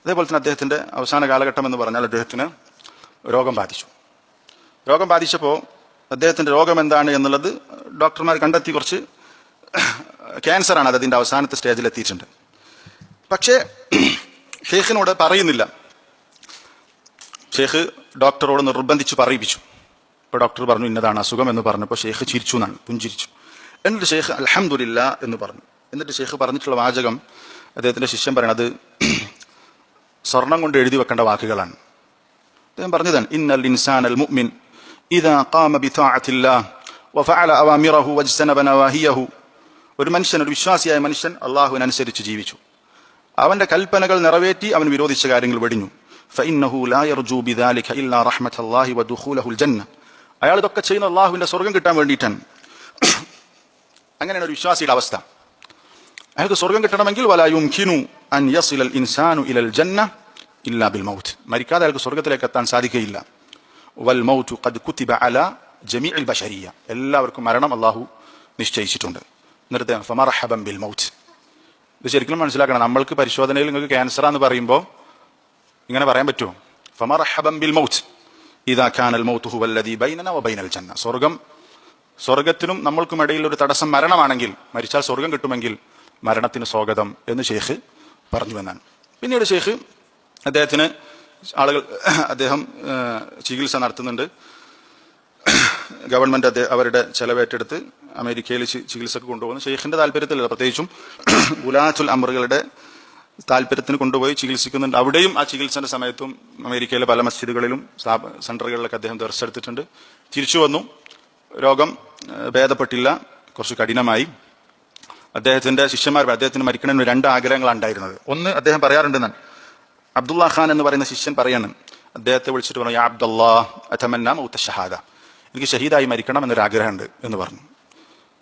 അതേപോലെ തന്നെ അദ്ദേഹത്തിന്റെ അവസാന കാലഘട്ടം എന്ന് പറഞ്ഞാൽ അദ്ദേഹത്തിന് രോഗം ബാധിച്ചു. രോഗം ബാധിച്ചപ്പോൾ അദ്ദേഹത്തിന്റെ രോഗം എന്താണ് എന്നുള്ളത് ഡോക്ടർമാർ കണ്ടെത്തി, കുറച്ച് ക്യാൻസറാണ്, അത് അതിന്റെ അവസാനത്തെ സ്റ്റേജിൽ എത്തിയിട്ടുണ്ട്. പക്ഷേ ഷെയ്ഖിനോട് പറയുന്നില്ല. ഷെയ്ഖ് ഡോക്ടറോട് നിർബന്ധിച്ച് പറയിപ്പിച്ചു. ഇപ്പോൾ ഡോക്ടർ പറഞ്ഞു ഇന്നതാണ് അസുഖം എന്ന് പറഞ്ഞപ്പോൾ ഷെയ്ഖ് ചിരിച്ചു എന്നാണ്, പുഞ്ചിരിച്ചു. എന്നിട്ട് ഷെയ്ഖ് അൽഹംദുലില്ലാ എന്ന് പറഞ്ഞു. എന്നിട്ട് ഷെയ്ഖ് പറഞ്ഞിട്ടുള്ള വാചകം അദ്ദേഹത്തിന്റെ ശിഷ്യൻ പറയണത് സ്വർണം കൊണ്ട് എഴുതി വെക്കേണ്ട വാക്കുകളാണ്. അദ്ദേഹം പറഞ്ഞതാണ് ഇന്നൽ ഇൻസാനൽ മുഅ്മിൻ ഇദാ ഖാമ ബിതാഅത്തില്ലാഹ് വഫഅല അവാമിറഹു വജ്തനബ നവാഹിയഹു. ഒരു മനുഷ്യൻ, ഒരു വിശ്വാസിയായ മനുഷ്യൻ അല്ലാഹുവിനനുസരിച്ച് ജീവിച്ചു, അവന്റെ കൽപ്പനകൾ നിറവേറ്റി അവൻ വിരോധിച്ച കാര്യങ്ങൾ വെടിഞ്ഞു. ഫഇന്നഹു ലാ യർജു ബിദാലിക ഇല്ലാ റഹ്മത്തല്ലാഹി വദുഖൂലഹുൽ ജന്ന. അയാൾ ഇതൊക്കെ ചെയ്യുന്ന അല്ലാഹുവിന്റെ സ്വർഗ്ഗം കിട്ടാൻ വേണ്ടിയിട്ടാണ്. അങ്ങനെയാണ് ഒരു വിശ്വാസിയുടെ അവസ്ഥ. അയാൾക്ക് സ്വർഗ്ഗം കിട്ടണമെങ്കിൽ വലാ യുംകിനു അൻ യസിലൽ ഇൻസാനു ഇലൽ ജന്ന ഇല്ലാ ബിൽ മൗത്ത്. മരിക്കാതെ അയാൾക്ക് സ്വർഗ്ഗത്തിലേക്ക് എത്താൻ സാധിക്കുകയില്ല. വൽ മൗതു ഖദ് കുതിബ അലാ ജമീഇൽ ബശരിയ്യ. എല്ലാവർക്കും മരണം അല്ലാഹു നിശ്ചയിച്ചിട്ടുണ്ട്. എന്നിട്ട് ഫമർഹബൻ ബിൽ മൗത്ത്. ഇത് ശരിക്കും മനസ്സിലാക്കണം. നമ്മൾക്ക് പരിശോധനയിൽ നിങ്ങൾക്ക് ക്യാൻസറാന്ന് പറയുമ്പോൾ ഇങ്ങനെ പറയാൻ പറ്റുമോ? ഫമർഹബൻ ബിൽ മൗത്ത് ഇദാ കാനൽ മൗതു ഹുവല്ലദീ ബൈനനാ വബൈനൽ ജന്ന. സ്വർഗത്തിനും നമ്മൾക്കും ഇടയിൽ ഒരു തടസ്സം മരണമാണെങ്കിൽ, മരിച്ചാൽ സ്വർഗം കിട്ടുമെങ്കിൽ മരണത്തിന് സ്വാഗതം എന്ന് ഷെയ്ഖ് പറഞ്ഞു എന്നാണ്. പിന്നീട് ഷെയ്ഖ് അദ്ദേഹം ചികിത്സ നടത്തുന്നുണ്ട്. ഗവൺമെന്റ് അവരുടെ ചെലവേറ്റെടുത്ത് അമേരിക്കയിൽ ചികിത്സക്ക് കൊണ്ടുപോകുന്നു. ഷെയ്ഖിന്റെ താല്പര്യത്തിലല്ല, പ്രത്യേകിച്ചും ഗുലാത്തുൽ അമറുകളുടെ താല്പര്യത്തിന് കൊണ്ടുപോയി ചികിത്സിക്കുന്നുണ്ട്. അവിടെയും ആ ചികിത്സന്റെ സമയത്തും അമേരിക്കയിലെ പല മസ്ജിദുകളിലും സെന്ററുകളിലൊക്കെ അദ്ദേഹം ദർശെടുത്തിട്ടുണ്ട്. തിരിച്ചു വന്നു. രോഗം ഭേദപ്പെട്ടില്ല, കുറച്ച് കഠിനമായി. അദ്ദേഹത്തിന്റെ ശിഷ്യന്മാർ, അദ്ദേഹത്തിന് മരിക്കണമെന്ന് 2 ആഗ്രഹങ്ങളാണ് ഉണ്ടായിരുന്നത്. ഒന്ന് അദ്ദേഹം പറയാറുണ്ടെന്നാണ്, അബ്ദുള്ള ഖാൻ എന്ന് പറയുന്ന ശിഷ്യൻ പറയാണ്, അദ്ദേഹത്തെ വിളിച്ചിട്ട് പറഞ്ഞു, യാ അബ്ദുല്ലാഹ് അതമന്ന മൗത ഷഹാദ, എനിക്ക് ഷഹീദായി മരിക്കണം എന്നൊരു ആഗ്രഹമുണ്ട് എന്ന് പറഞ്ഞു.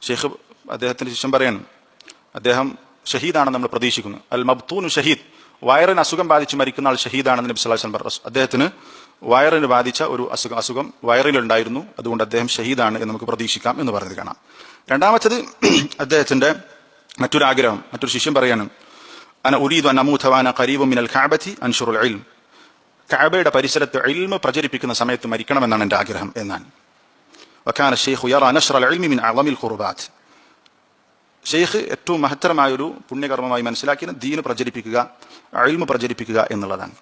ഷെയ്ഖ് അദ്ദേഹത്തിന്റെ ശിഷ്യൻ പറയാണ്, അദ്ദേഹം ഷഹീദാണെന്ന് നമ്മൾ പ്രതീക്ഷിക്കുന്നു. അൽ മബ്തൂനു ഷഹീദ്, വയറിന് അസുഖം ബാധിച്ച് മരിക്കുന്ന ആൾ ഷഹീദാണെന്ന് നബി സല്ലല്ലാഹു അലൈഹി വസല്ലം പറഞ്ഞു. അദ്ദേഹത്തിന് വയറിന് ബാധിച്ച ഒരു അസുഖം വയറിലുണ്ടായിരുന്നു, അതുകൊണ്ട് അദ്ദേഹം ഷഹീദാണ് എന്ന് നമുക്ക് പ്രതീക്ഷിക്കാം എന്ന് പറഞ്ഞത് കാണാം. രണ്ടാമത്തത് അദ്ദേഹത്തിന്റെ മറ്റൊരു ശിഷ്യൻ പറയാണ്, അന ഉരീദു അൻ അമൂത വഅന ഖരീബുൻ മിനൽ കഅബതി അൻഷുറുൽ ഇൽം, കഅബയുടെ പരിസരത്ത് ഇൽമ് പ്രചരിപ്പിക്കുന്ന സമയത്ത് മരിക്കണമെന്നാണ് എൻ്റെ ആഗ്രഹം എന്നാണ്. വകാന ശൈഖു യറാ നശ്റൽ ഇൽമി മിൻ അഅളമിൽ ഖുർബാത്ത്. ഷെയ്ഖ് ഏറ്റവും മഹത്തരമായൊരു പുണ്യകർമ്മമായി മനസ്സിലാക്കിയത് ദീന് പ്രചരിപ്പിക്കുക, ഇൽമ് പ്രചരിപ്പിക്കുക എന്നുള്ളതാണ്.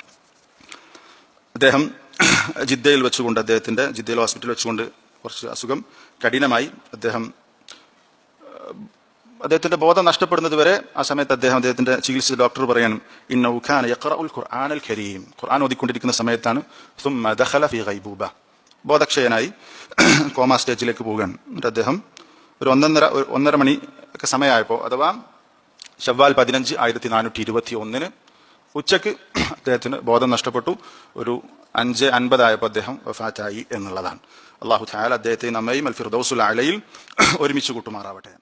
അദ്ദേഹം ജിദ്ദയിൽ ഹോസ്പിറ്റലിൽ വെച്ചുകൊണ്ട് കുറച്ച് അസുഖം കഠിനമായി. അദ്ദേഹത്തിന്റെ ബോധം നഷ്ടപ്പെടുന്നത് വരെ ആ സമയത്ത് അദ്ദേഹത്തിന്റെ ചികിത്സ ഡോക്ടർ പറയാനും, ഇന്നഹു കാന യഖറഉൽ ഖുർആനൽ കരീം, ഖുർആൻ ഓതിക്കൊണ്ടിരിക്കുന്ന സമയത്താണ് സുമ്മ ദഖല ഫീ ഗൈബൂബ, ബോധക്ഷയനായി കോമാ സ്റ്റേജിലേക്ക് പോവുകയാണ്. എന്നിട്ട് അദ്ദേഹം ഒരു 1:30 മണി ഒക്കെ സമയമായപ്പോൾ, അഥവാ ശവ്വാൽ 15 1421 ഉച്ചക്ക് അദ്ദേഹത്തിന് ബോധം നഷ്ടപ്പെട്ടു. ഒരു 5:50 ആയപ്പോൾ അദ്ദേഹം വഫാത്തായി എന്നുള്ളതാണ്. അല്ലാഹു തആല അദ്ദേഹത്തെ നമ്മയും അൽ ഫിർദൗസുൽ അലയിൽ ഒരുമിച്ച് കൂട്ടുമാറാവട്ടെ.